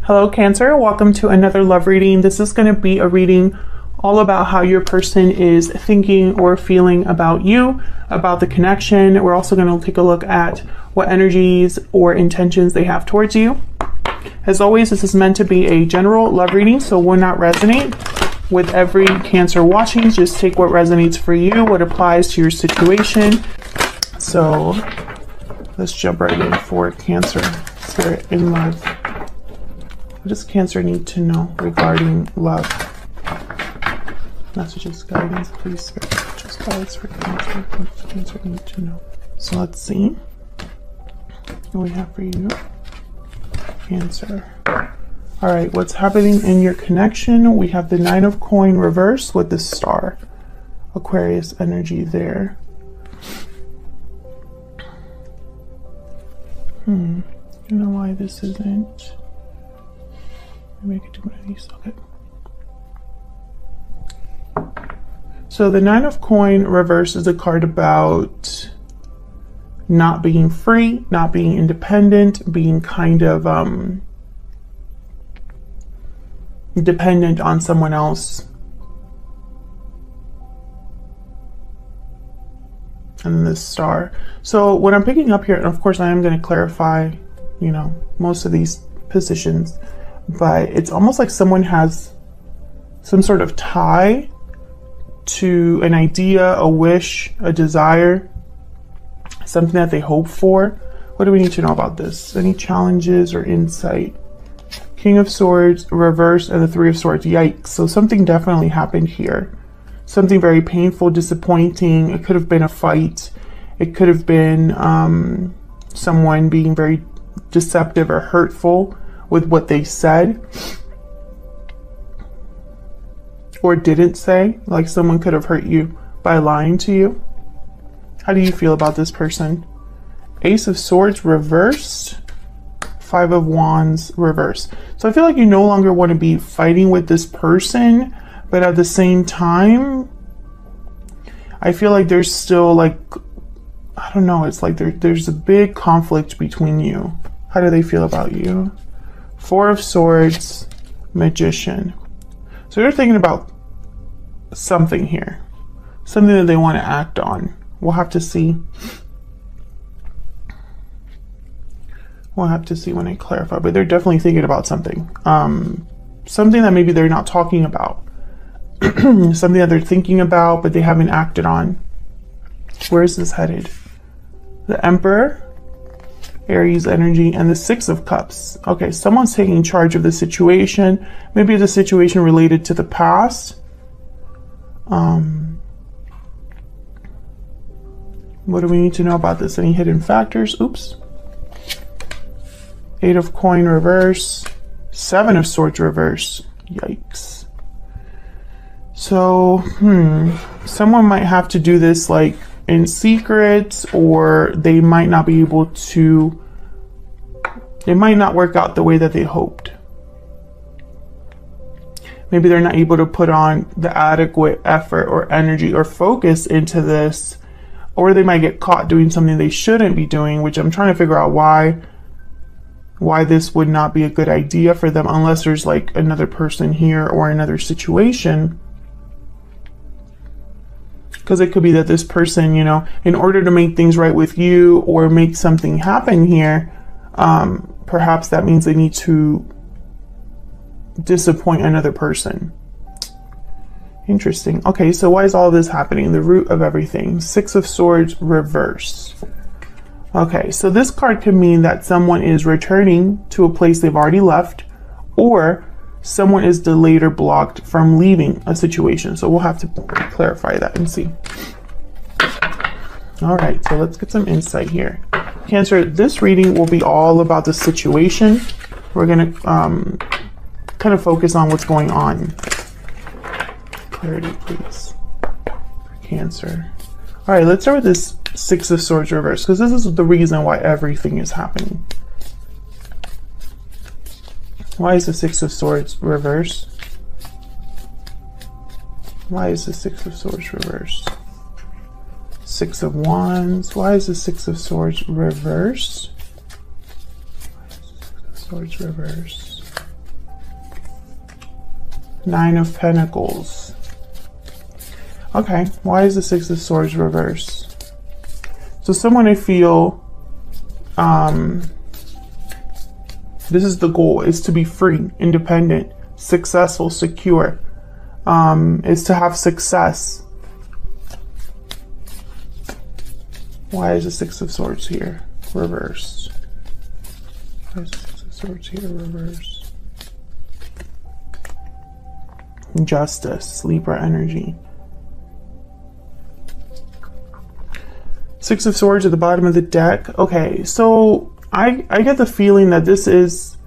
Hello Cancer, welcome to another love reading. This is going to be a reading all about how your person is thinking or feeling about you, about the connection. We're also going to take a look at what energies or intentions they have towards you. As always, this is meant to be a general love reading, so will not resonate with every Cancer watching. Just take what resonates for you, what applies to your situation. So let's jump right in for Cancer, Spirit, in love. What does Cancer need to know regarding love? Messages, guidance, please, Spirit. Just guidance for Cancer. What does Cancer need to know? So let's see what we have for you, Cancer. All right, what's happening in your connection? We have the Nine of Coin reverse with the star. Aquarius energy there. I don't know why this isn't. Maybe I could do one of these. Okay. So the Nine of Coin reverse is a card about not being free, not being independent, being kind of dependent on someone else. And then this star. So what I'm picking up here, and of course I am going to clarify, you know, most of these positions, but it's almost like someone has some sort of tie to an idea, a wish, a desire, something that they hope for. What do we need to know about this? Any challenges or insight? King of Swords, reverse, and the Three of Swords. Yikes. So something definitely happened here. Something very painful, disappointing. It could have been a fight. It could have been someone being very deceptive or hurtful with what they said or didn't say. Like someone could have hurt you by lying to you. How do you feel about this person? Ace of Swords reversed. Five of Wands reverse. So I feel like you no longer want to be fighting with this person, but at the same time, I feel like there's still like, I don't know, it's like there's a big conflict between you. How do they feel about you? Four of Swords, Magician. So they're thinking about something here, something that they want to act on. We'll have to see. We'll have to see when I clarify, but they're definitely thinking about something. Something that maybe they're not talking about. Something that they're thinking about, but they haven't acted on. Where is this headed? The Emperor, Aries energy, and the Six of Cups. Okay, someone's taking charge of the situation. Maybe it's a situation related to the past. What do we need to know about this? Any hidden factors? Oops. Eight of Coin reverse. Seven of Swords reverse. Yikes. So, someone might have to do this like in secret, or they might not be able to, it might not work out the way that they hoped. Maybe they're not able to put on the adequate effort or energy or focus into this, or they might get caught doing something they shouldn't be doing, which I'm trying to figure out why this would not be a good idea for them, unless there's like another person here or another situation. Because it could be that this person, you know, in order to make things right with you or make something happen here, perhaps that means they need to disappoint another person. Interesting. Okay, so why is all this happening? The root of everything. Six of Swords reverse. Okay, so this card could mean that someone is returning to a place they've already left, or someone is delayed or blocked from leaving a situation. So we'll have to clarify that and see. All right, so let's get some insight here. Cancer, this reading will be all about the situation. We're going to kind of focus on what's going on. Clarity, please, for Cancer. All right, let's start with this Six of Swords reverse, because this is the reason why everything is happening. Why is the Six of Swords reverse? Why is the Six of Swords reverse? Six of Wands. Why is the Six of Swords reverse? Swords reverse. Nine of Pentacles. Okay, why is the Six of Swords reversed? So someone, I feel, this is the goal, is to be free, independent, successful, secure, is to have success. Why is the Six of Swords here reversed? Why is the Six of Swords here reversed? Justice, Libra energy. Six of Swords at the bottom of the deck. Okay, so I get the feeling that this is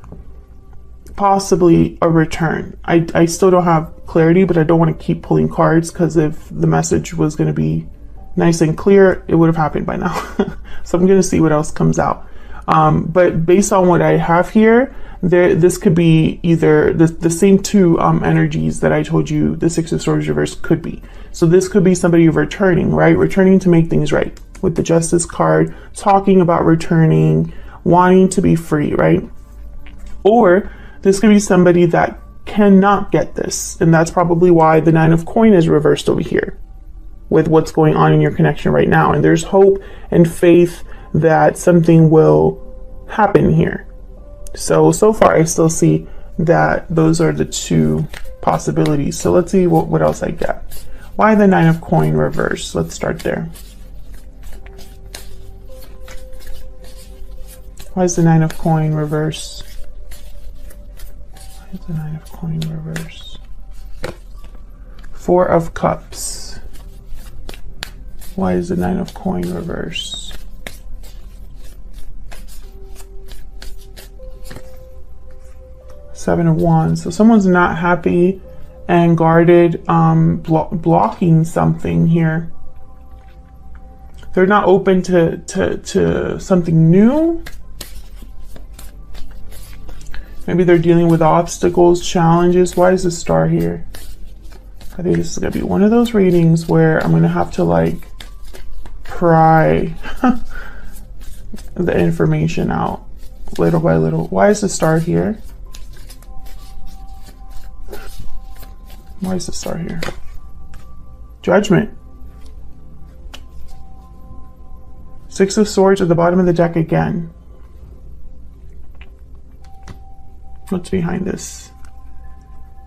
possibly a return. I still don't have clarity, but I don't want to keep pulling cards, because if the message was going to be nice and clear, it would have happened by now. So I'm going to see what else comes out. But based on what I have here, this could be either the same two energies that I told you the Six of Swords reverse could be. So this could be somebody returning, right? Returning to make things right. With the Justice card, talking about returning, wanting to be free, right? Or this could be somebody that cannot get this. And that's probably why the Nine of Coins is reversed over here with what's going on in your connection right now. And there's hope and faith that something will happen here. So far I still see that those are the two possibilities. So let's see what else I get. Why the Nine of Coins reversed? Let's start there. Why is the Nine of Coins reversed? Why is the Nine of Coins reversed? Four of Cups. Why is the Nine of Coins reversed? Seven of Wands. So someone's not happy and guarded, blocking something here. They're not open to something new. Maybe they're dealing with obstacles, challenges. Why is the Star here? I think this is going to be one of those readings where I'm going to have to like pry the information out little by little. Why is the Star here? Why is the Star here? Judgment. Six of Swords at the bottom of the deck again. What's behind this?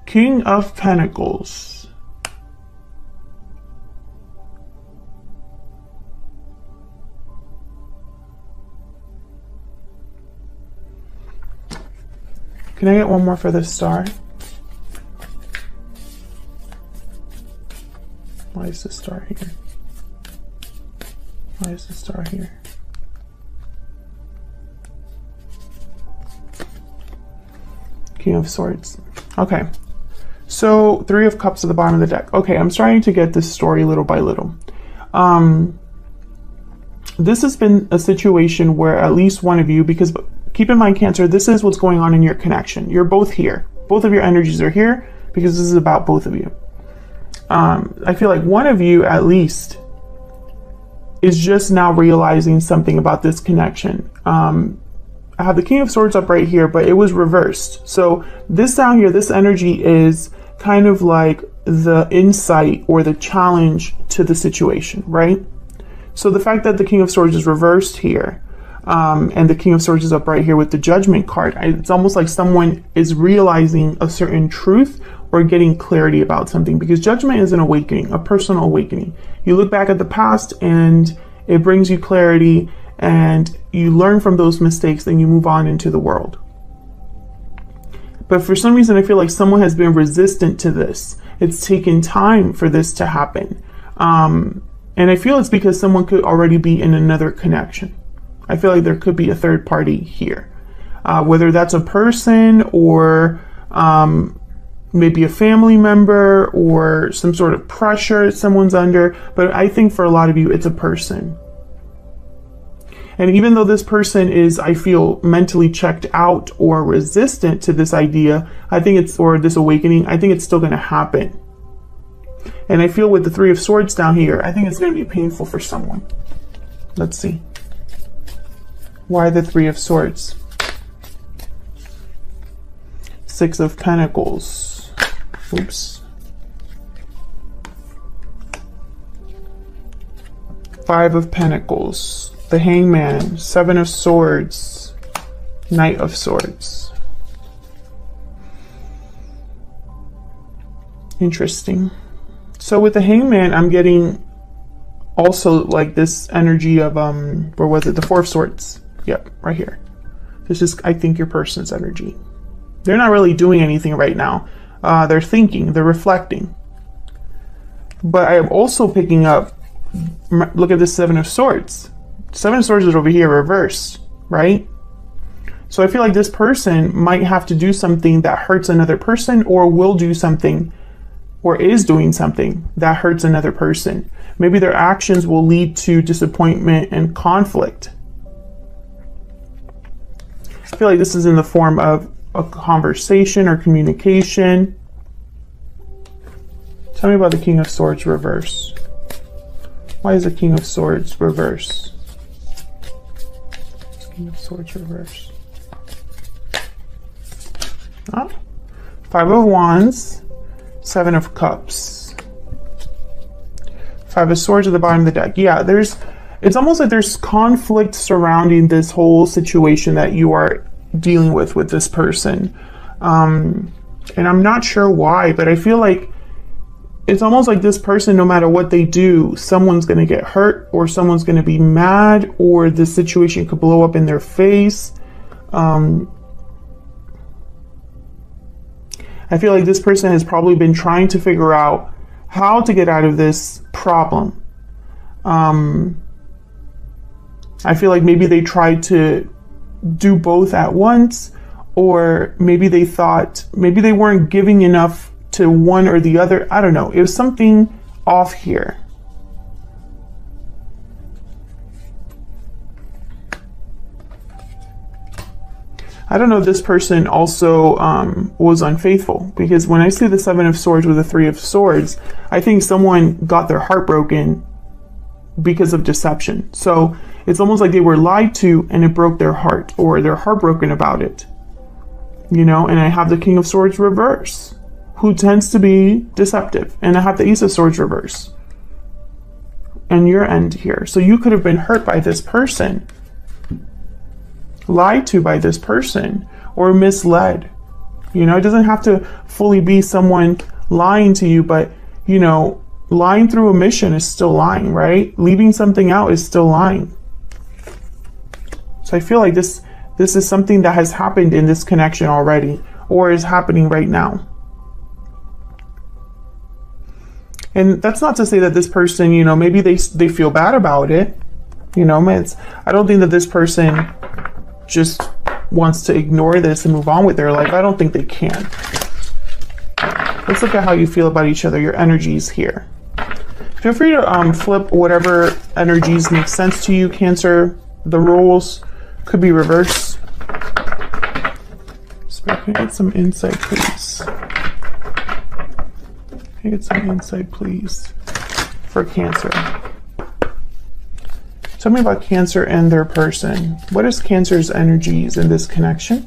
King of Pentacles. Can I get one more for the Star? Why is the Star here? Why is the Star here? King of Swords. Okay. So Three of Cups at the bottom of the deck. Okay, I'm starting to get this story little by little. This has been a situation where at least one of you, because keep in mind, Cancer, this is what's going on in your connection. You're both here. Both of your energies are here because this is about both of you. I feel like one of you at least is just now realizing something about this connection. I have the King of Swords up right here, but it was reversed. So this down here, this energy is kind of like the insight or the challenge to the situation, right? So the fact that the King of Swords is reversed here, and the King of Swords is up right here with the Judgment card, it's almost like someone is realizing a certain truth or getting clarity about something, because Judgment is an awakening, a personal awakening. You look back at the past and it brings you clarity, and you learn from those mistakes, then you move on into the world. But for some reason, I feel like someone has been resistant to this. It's taken time for this to happen. And I feel it's because someone could already be in another connection. I feel like there could be a third party here. Whether that's a person or maybe a family member or some sort of pressure someone's under. But I think for a lot of you, it's a person. And even though this person is, I feel, mentally checked out or resistant to this idea, I think it's, or this awakening, I think it's still going to happen. And I feel with the Three of Swords down here, I think it's going to be painful for someone. Let's see. Why the Three of Swords? Six of Pentacles. Oops. Five of Pentacles, the Hangman, Seven of Swords, Knight of Swords. Interesting. So with the Hangman, I'm getting also like this energy of, where was it? The Four of Swords. Yep, right here. This is, I think, your person's energy. They're not really doing anything right now. They're thinking, they're reflecting. But I am also picking up, look at the Seven of Swords. Seven of Swords is over here reversed, right? So I feel like this person might have to do something that hurts another person, or will do something, or is doing something that hurts another person. Maybe their actions will lead to disappointment and conflict. I feel like this is in the form of a conversation or communication. Tell me about the King of Swords reverse. Why is the King of Swords reverse? King of Swords reverse. Ah. Five of Wands, Seven of Cups. Five of Swords at the bottom of the deck. Yeah, it's almost like there's conflict surrounding this whole situation that you are dealing with this person. And I'm not sure why, but I feel like it's almost like this person, no matter what they do, someone's going to get hurt, or someone's going to be mad, or the situation could blow up in their face. I feel like this person has probably been trying to figure out how to get out of this problem. I feel like maybe they tried to do both at once, or maybe they thought maybe they weren't giving enough to one or the other. I don't know. It was something off here. I don't know if this person also was unfaithful, because when I see the Seven of Swords with the Three of Swords, I think someone got their heart broken because of deception. So it's almost like they were lied to and it broke their heart, or they're heartbroken about it. You know, and I have the King of Swords reverse, who tends to be deceptive. And I have the Ace of Swords reverse. And your end here. So you could have been hurt by this person, lied to by this person, or misled. You know, it doesn't have to fully be someone lying to you, but, you know, lying through omission is still lying, right? Leaving something out is still lying. So I feel like this is something that has happened in this connection already, or is happening right now. And that's not to say that this person, you know, maybe they feel bad about it. You know, I don't think that this person just wants to ignore this and move on with their life. I don't think they can. Let's look at how you feel about each other, your energies here. Feel free to flip whatever energies make sense to you, Cancer. The roles could be reversed. Spirit, can I get some insight, please? Can I get some insight, please, for Cancer? Tell me about Cancer and their person. What is Cancer's energies in this connection?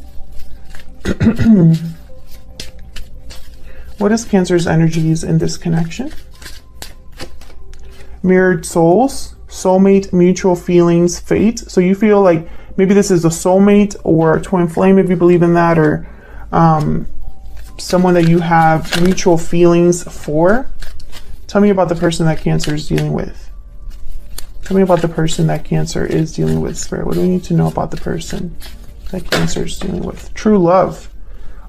What is Cancer's energies in this connection? Mirrored souls, soulmate, mutual feelings, fate. So you feel like maybe this is a soulmate or a twin flame, if you believe in that, or someone that you have mutual feelings for. Tell me about the person that Cancer is dealing with. Tell me about the person that Cancer is dealing with, Spirit. What do we need to know about the person that Cancer is dealing with? True love.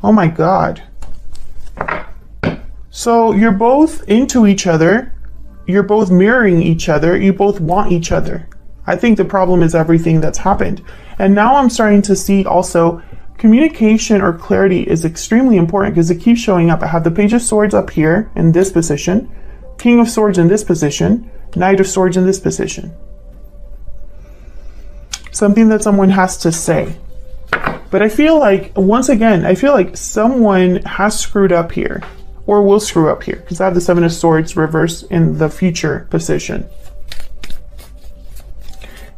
Oh my God. So you're both into each other. You're both mirroring each other. You both want each other. I think the problem is everything that's happened. And now I'm starting to see also communication or clarity is extremely important, because it keeps showing up. I have the Page of Swords up here in this position, King of Swords in this position, Knight of Swords in this position. Something that someone has to say. But I feel like, once again, I feel like someone has screwed up here, or will screw up here, because I have the Seven of Swords reversed in the future position.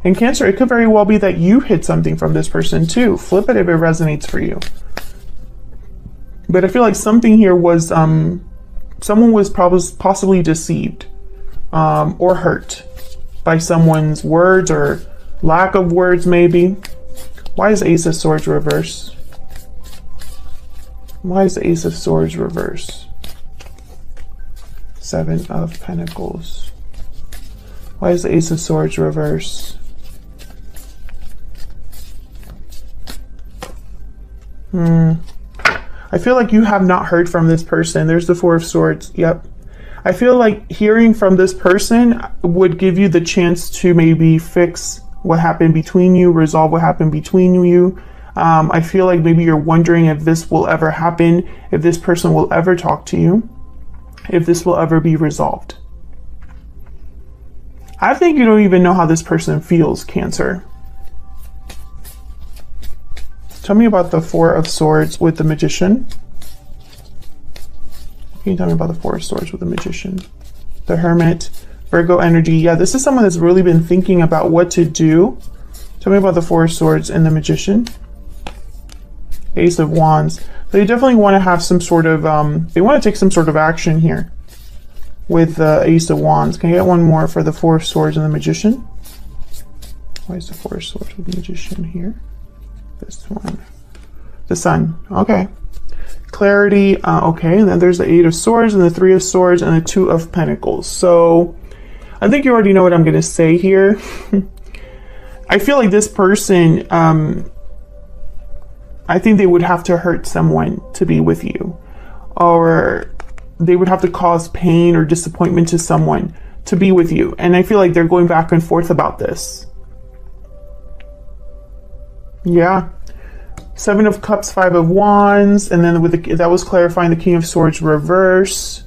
And Cancer, it could very well be that you hid something from this person too. Flip it if it resonates for you. But I feel like something here was, someone was possibly deceived or hurt by someone's words or lack of words maybe. Why is the Ace of Swords reverse? Why is the Ace of Swords reverse? Seven of Pentacles. Why is the Ace of Swords reverse? I feel like you have not heard from this person. There's the Four of Swords. Yep. I feel like hearing from this person would give you the chance to maybe fix what happened between you, resolve what happened between you. I feel like maybe you're wondering if this will ever happen, if this person will ever talk to you, if this will ever be resolved. I think you don't even know how this person feels, Cancer. Tell me about the Four of Swords with the Magician. Can you tell me about the Four of Swords with the Magician? The Hermit, Virgo energy. Yeah, this is someone that's really been thinking about what to do. Tell me about the Four of Swords and the Magician. Ace of Wands. So you definitely want to have some sort of, they want to take some sort of action here with the Ace of Wands. Can I get one more for the Four of Swords and the Magician? Why is the Four of Swords with the Magician here? This one. The Sun. Okay. Clarity. Okay. And then there's the Eight of Swords and the Three of Swords and the Two of Pentacles. So I think you already know what I'm going to say here. I feel like this person, I think they would have to hurt someone to be with you, or they would have to cause pain or disappointment to someone to be with you. And I feel like they're going back and forth about this. Yeah. Seven of Cups, Five of Wands, and then with the, that was clarifying the King of Swords reverse.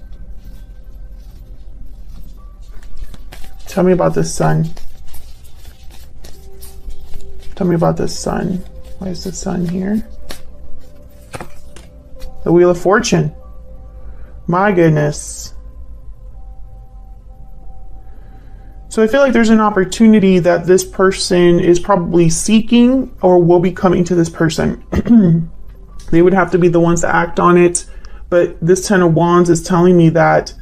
Tell me about the Sun. Tell me about the Sun. Why is the Sun here? The Wheel of Fortune. My goodness. So I feel like there's an opportunity that this person is probably seeking or will be coming to this person. They would have to be the ones to act on it. But this Ten of Wands is telling me that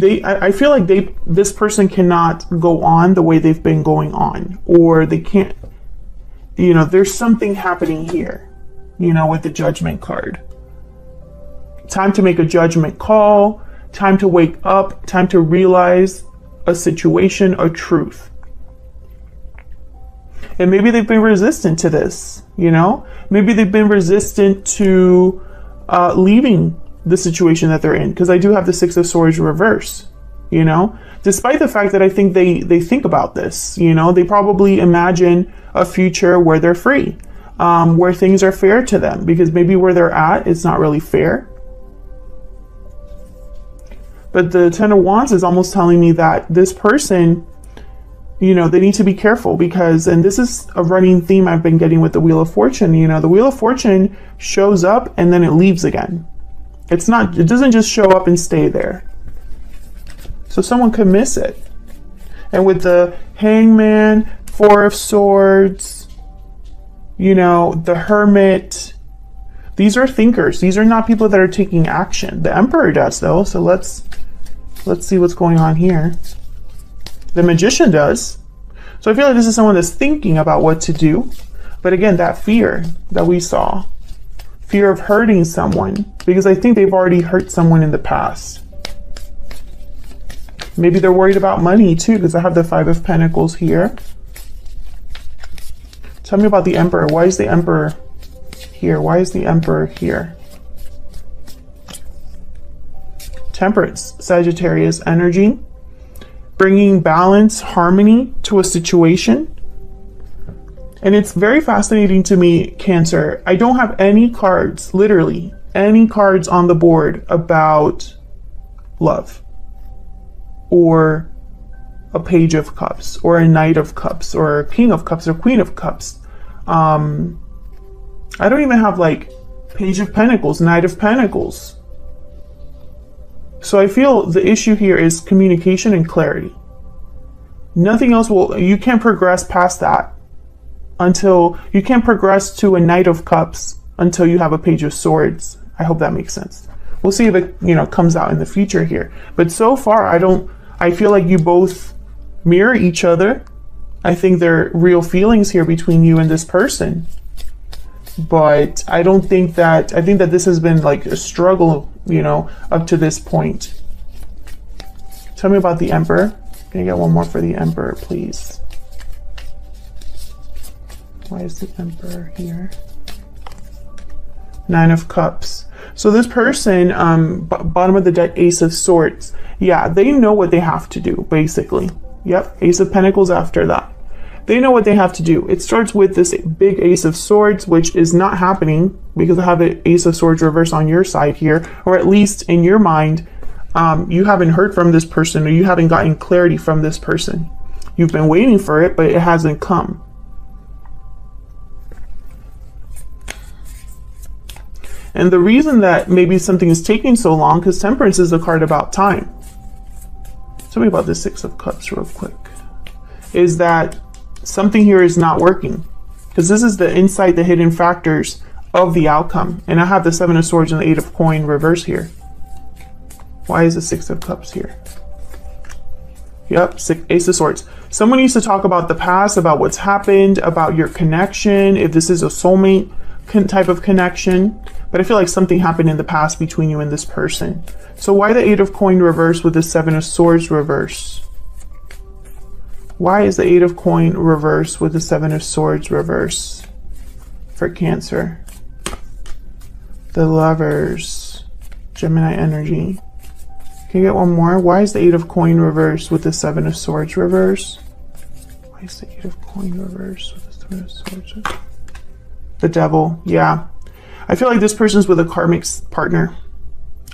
I feel like this person cannot go on the way they've been going on, or they can't, you know, there's something happening here, you know, with the Judgment card. Time to make a judgment call, time to wake up, time to realize a situation, a truth. And maybe they've been resistant to this, you know? Maybe they've been resistant to leaving the situation that they're in, because I do have the Six of Swords reverse, you know? Despite the fact that I think they think about this, you know? They probably imagine a future where they're free, where things are fair to them, because maybe where they're at, it's not really fair. But the Ten of Wands is almost telling me that this person, you know, they need to be careful because, and this is a running theme I've been getting with the Wheel of Fortune, you know, the Wheel of Fortune shows up and then it leaves again. It doesn't just show up and stay there. So someone could miss it. And with the Hangman, Four of Swords, you know, the Hermit, these are thinkers. These are not people that are taking action. The Emperor does though, so let's see what's going on here. The Magician does. So I feel like this is someone that's thinking about what to do. But again, that fear that we saw, fear of hurting someone, because I think they've already hurt someone in the past. Maybe they're worried about money too, because I have the Five of Pentacles here. Tell me about the Emperor. Why is the Emperor here? Why is the Emperor here? Temperance, Sagittarius energy, bringing balance, harmony to a situation. And it's very fascinating to me, Cancer. I don't have any cards, literally any cards on the board about love, or a Page of Cups, or a Knight of Cups, or a King of Cups, or Queen of Cups. I don't even have like Page of Pentacles, Knight of Pentacles. So I feel the issue here is communication and clarity. Nothing else you can't progress past that until, you can't progress to a Knight of Cups until you have a Page of Swords I hope that makes sense. We'll see if it, you know, comes out in the future here. But so far, I feel like you both mirror each other. I think there are real feelings here between you and this person. But I think that this has been like a struggle, you know, up to this point. Tell me about the Emperor. Can I get one more for the Emperor, please? Why is the Emperor here? Nine of Cups. So this person, bottom of the deck, Ace of Swords. Yeah, they know what they have to do, basically. Yep, Ace of Pentacles after that. They know what they have to do. It starts with this big Ace of Swords, which is not happening because I have an Ace of Swords reverse on your side here, or at least in your mind, you haven't heard from this person, or you haven't gotten clarity from this person. You've been waiting for it, but it hasn't come. And the reason that maybe something is taking so long, because Temperance is a card about time. Tell me about the Six of Cups real quick. Is that something here is not working, because this is the insight, the hidden factors of the outcome. And I have the Seven of Swords and the Eight of Coin reverse here. Why is the Six of Cups here? Yep, Ace of Swords. Someone needs to talk about the past, about what's happened, about your connection, if this is a soulmate type of connection. But I feel like something happened in the past between you and this person. So why the Eight of Coin reverse with the Seven of Swords reverse? Why is the Eight of Coin reverse with the Seven of Swords reverse for Cancer? The Lovers, Gemini energy. Can you get one more? Why is the Eight of Coin reverse with the Seven of Swords reverse? Why is the Eight of Coin reverse with the Seven of Swords reverse? The Devil, yeah. I feel like this person's with a karmic partner,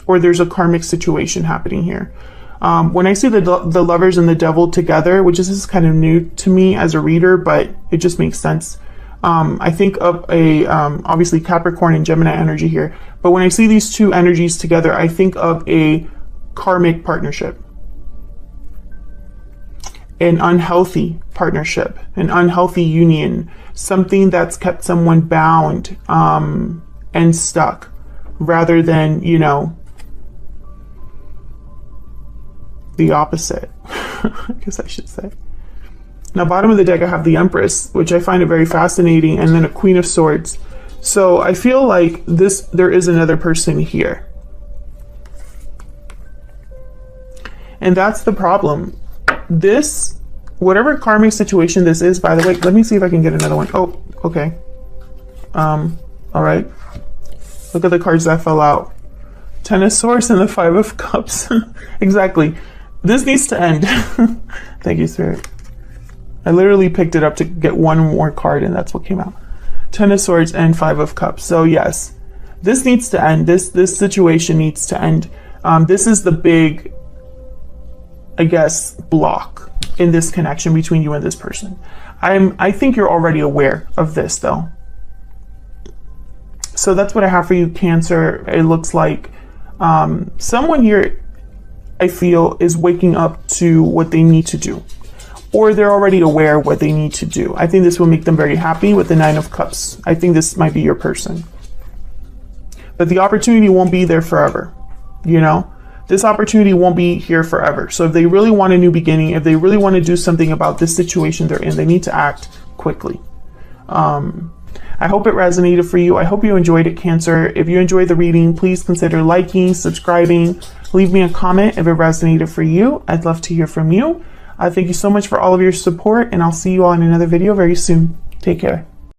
or there's a karmic situation happening here. When I see the Lovers and the Devil together, which is kind of new to me as a reader, but it just makes sense. I think of a, obviously Capricorn and Gemini energy here. But when I see these two energies together, I think of a karmic partnership. An unhealthy partnership, an unhealthy union, something that's kept someone bound and stuck, rather than, you know, the opposite, I guess I should say. Now, bottom of the deck, I have the Empress, which I find it very fascinating, and then a Queen of Swords. So I feel like there is another person here. And that's the problem. This, whatever karmic situation this is, by the way, let me see if I can get another one. Oh, okay. All right. Look at the cards that fell out. Ten of Swords and the Five of Cups. Exactly. This needs to end. Thank you, Spirit. I literally picked it up to get one more card, and that's what came out. Ten of Swords and Five of Cups. So yes, this needs to end. This situation needs to end. This is the big, I guess, block in this connection between you and this person. I think you're already aware of this, though. So that's what I have for you, Cancer. It looks like someone here, I feel, is waking up to what they need to do, or they're already aware of what they need to do. I think this will make them very happy with the Nine of Cups. I think this might be your person. But the opportunity won't be there forever, you know? This opportunity won't be here forever. So if they really want a new beginning, if they really want to do something about this situation they're in, they need to act quickly. I hope it resonated for you. I hope you enjoyed it, Cancer. If you enjoyed the reading, please consider liking, subscribing, leave me a comment if it resonated for you. I'd love to hear from you. Thank you so much for all of your support, and I'll see you all in another video very soon. Take care.